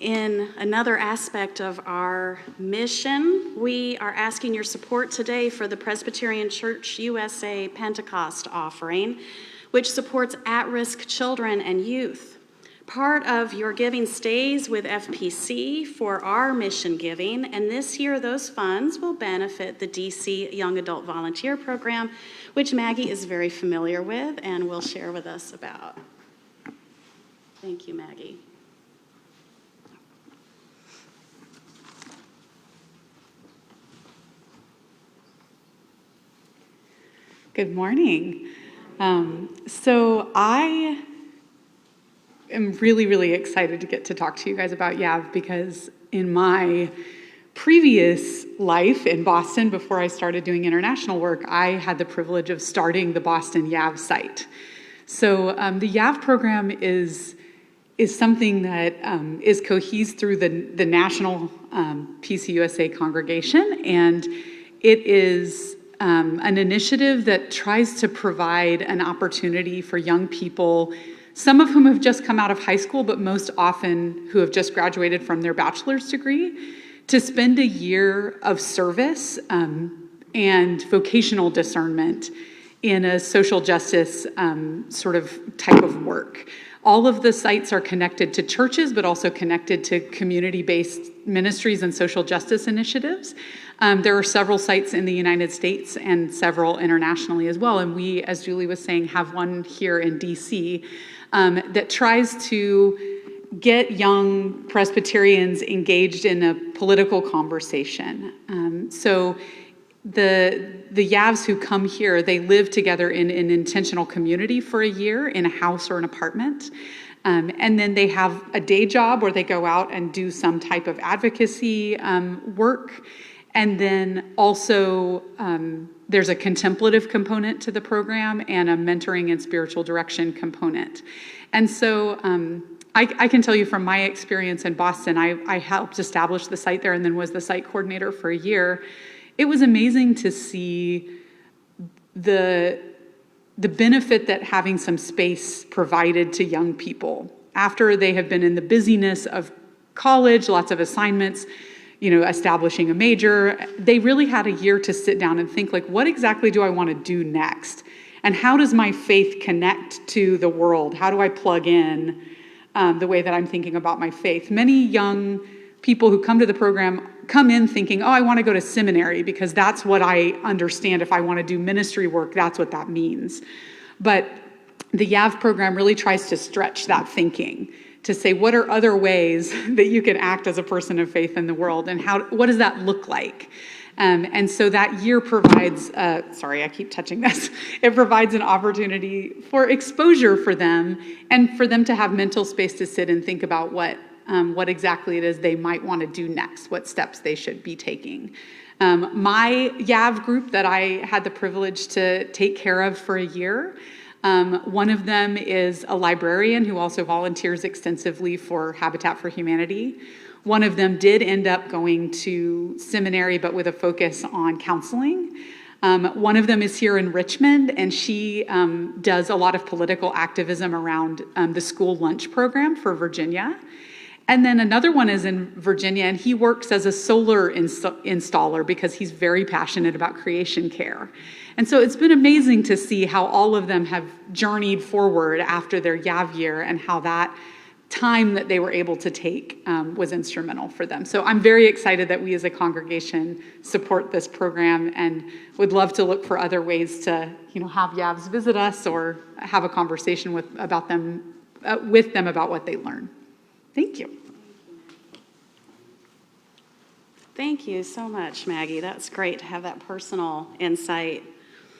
In another aspect of our mission, we are asking your support today for the Presbyterian Church USA Pentecost Offering, which supports at-risk children and youth. Part of your giving stays with FPC for our mission giving, and this year those funds will benefit the DC Young Adult Volunteer Program, which Maggie is very familiar with and will share with us about. Thank you, Maggie. Good morning. So I am really excited to get to talk to you guys about YAV because in my previous life in Boston, before I started doing international work, I had the privilege of starting the Boston YAV site. So the YAV program is something that is cohesed through the national PCUSA congregation, and it is an initiative that tries to provide an opportunity for young people, some of whom have just come out of high school, but most often who have just graduated from their bachelor's degree, to spend a year of service and vocational discernment in a social justice sort of type of work. All of the sites are connected to churches, but also connected to community-based ministries and social justice initiatives. There are several sites in the United States and several internationally as well. And we, as Julie was saying, have one here in DC that tries to get young Presbyterians engaged in a political conversation. So the YAVs who come here, they live together in an intentional community for a year in a house or an apartment. And then they have a day job where they go out and do some type of advocacy work. And then also there's a contemplative component to the program and a mentoring and spiritual direction component. And so I can tell you from my experience in Boston, I helped establish the site there and then was the site coordinator for a year. It was amazing to see the benefit that having some space provided to young people after they have been in the busyness of college, lots of assignments, establishing a major. They really had a year to sit down and think, like, what exactly do I want to do next? And how does my faith connect to the world? How do I plug in the way that I'm thinking about my faith? Many young people who come to the program come in thinking, oh, I want to go to seminary because that's what I understand. If I want to do ministry work, that's what that means. But the YAV program really tries to stretch that thinking to say, what are other ways that you can act as a person of faith in the world, and what does that look like? And so that year provides, sorry, I keep touching this. It provides an opportunity for exposure for them and for them to have mental space to sit and think about what exactly it is they might want to do next, what steps they should be taking. My YAV group that I had the privilege to take care of for a year, one of them is a librarian who also volunteers extensively for Habitat for Humanity. One of them did end up going to seminary, but with a focus on counseling. One of them is here in Richmond, and she does a lot of political activism around the school lunch program for Virginia. And then another one is in Virginia, and he works as a solar installer because he's very passionate about creation care. And so it's been amazing to see how all of them have journeyed forward after their YAV year and how that time that they were able to take was instrumental for them. So I'm very excited that we as a congregation support this program and would love to look for other ways to have YAVs visit us or have a conversation with them about what they learn. Thank you. Thank you so much, Maggie. That's great to have that personal insight